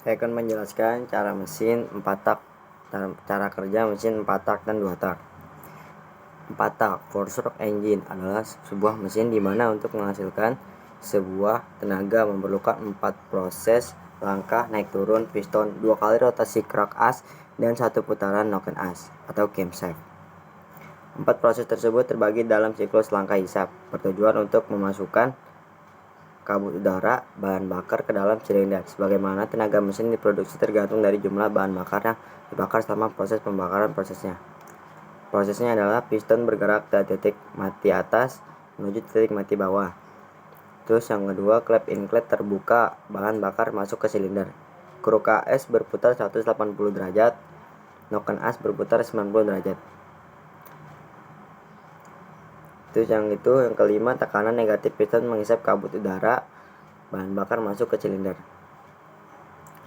Saya akan menjelaskan cara mesin 4 tak, cara kerja mesin 4 tak dan 2 tak. 4 tak four-stroke engine adalah sebuah mesin di mana untuk menghasilkan sebuah tenaga memerlukan 4 proses langkah naik turun piston, 2 kali rotasi crank as, dan 1 putaran noken as atau camshaft. 4 proses tersebut terbagi dalam siklus langkah hisap, bertujuan untuk memasukkan kabut udara bahan bakar ke dalam silinder. Sebagaimana tenaga mesin diproduksi tergantung dari jumlah bahan bakar yang dibakar selama proses pembakaran. Prosesnya adalah piston bergerak dari titik mati atas menuju titik mati bawah. Terus yang kedua, klep inlet terbuka, bahan bakar masuk ke silinder. Kruk AS berputar 180 derajat, noken as berputar 90 derajat. Terus yang kelima, tekanan negatif piston menghisap kabut udara bahan bakar masuk ke silinder.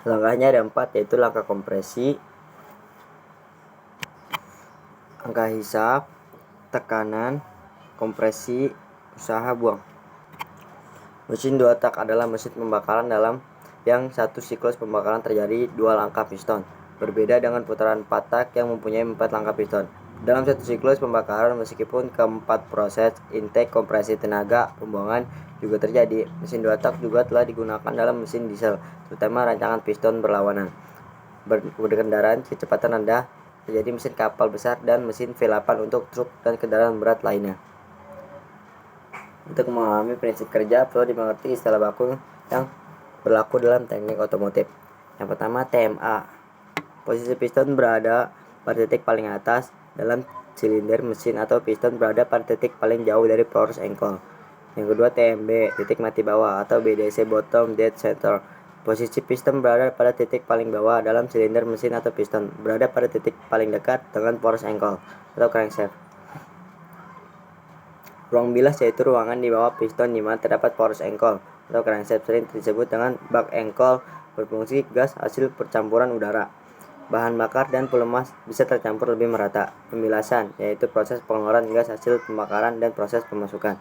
Langkahnya ada 4, yaitu langkah kompresi, langkah hisap, tekanan, kompresi, usaha buang. Mesin 2 tak adalah mesin pembakaran dalam yang satu siklus pembakaran terjadi 2 langkah piston. Berbeda dengan putaran 4 tak yang mempunyai 4 langkah piston. Dalam satu siklus pembakaran, meskipun keempat proses intake, kompresi, tenaga pembuangan juga terjadi, mesin 2 tak juga telah digunakan dalam mesin diesel, terutama rancangan piston berlawanan, berkendaraan kecepatan rendah, terjadi mesin kapal besar, dan mesin V8 untuk truk dan kendaraan berat lainnya. Untuk memahami prinsip kerja, perlu dimengerti istilah baku yang berlaku dalam teknik otomotif. Yang pertama, TMA. Posisi piston berada pada titik paling atas dalam silinder mesin atau piston berada pada titik paling jauh dari force angle. Yang kedua, TMB, titik mati bawah atau BDC, bottom dead center. Posisi piston berada pada titik paling bawah dalam silinder mesin atau piston berada pada titik paling dekat dengan force angle atau crankshaft. Ruang bilas yaitu ruangan di bawah piston di mana terdapat force angle atau crankshaft, sering disebut dengan bag angle, berfungsi gas hasil percampuran udara, bahan bakar, dan pelumas bisa tercampur lebih merata. Pembilasan yaitu proses pengeluaran gas hasil pembakaran dan proses pemasukan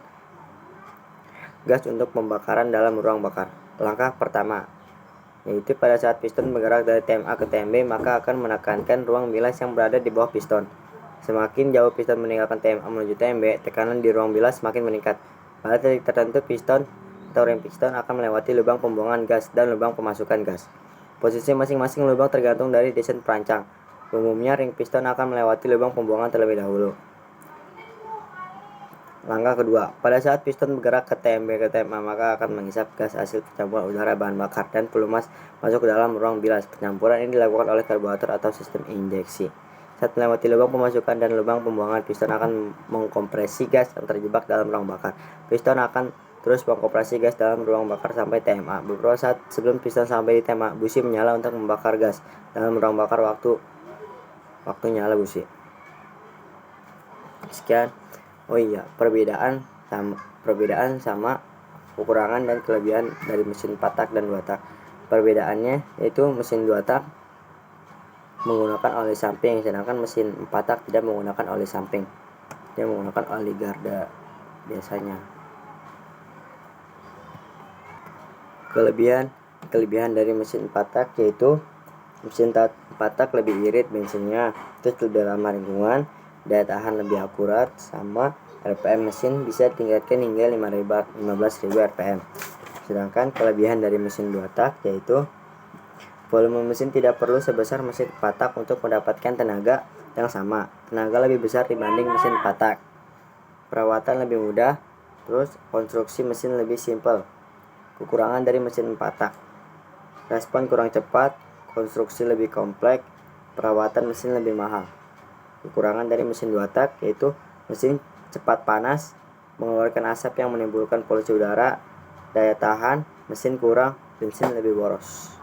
gas untuk pembakaran dalam ruang bakar. Langkah pertama yaitu pada saat piston bergerak dari TMA ke TMB, maka akan menekankan ruang bilas yang berada di bawah piston. Semakin jauh piston meninggalkan TMA menuju TMB, tekanan di ruang bilas semakin meningkat. Pada titik tertentu, piston atau rem piston akan melewati lubang pembuangan gas dan lubang pemasukan gas. Posisi masing-masing lubang tergantung dari desain perancang. Umumnya, ring piston akan melewati lubang pembuangan terlebih dahulu. Langkah kedua, pada saat piston bergerak ke TMB ke TMA, maka akan menghisap gas hasil percampuran udara bahan bakar dan pelumas masuk ke dalam ruang bilas. Pencampuran ini dilakukan oleh karburator atau sistem injeksi. Saat melewati lubang pemasukan dan lubang pembuangan, piston akan mengkompresi gas yang terjebak dalam ruang bakar. Piston akan terus mengkompresi gas dalam ruang bakar sampai TMA. Beberapa saat sebelum piston sampai di TMA, busi menyala untuk membakar gas dalam ruang bakar. Waktu nyala busi. Sekian. Oh iya, perbedaan sama kekurangan dan kelebihan dari mesin 4 tak dan 2 tak. Perbedaannya yaitu mesin 2 tak menggunakan oli samping, sedangkan mesin 4 tak tidak menggunakan oli samping. Dia menggunakan oli garda biasanya. Kelebihan dari mesin 4 tak yaitu mesin 4 tak lebih irit bensinnya, terus lebih ramah lingkungan, daya tahan lebih akurat, sama RPM mesin bisa ditingkatkan hingga 15.000 RPM. Sedangkan kelebihan dari mesin 2 tak yaitu volume mesin tidak perlu sebesar mesin 4 tak untuk mendapatkan tenaga yang sama. Tenaga lebih besar dibanding mesin 4 tak. Perawatan lebih mudah, terus konstruksi mesin lebih simpel. Kekurangan dari mesin 4 tak: respon kurang cepat, konstruksi lebih kompleks, perawatan mesin lebih mahal. Kekurangan dari mesin 2 tak yaitu mesin cepat panas, mengeluarkan asap yang menimbulkan polusi udara, daya tahan mesin kurang, bensin lebih boros.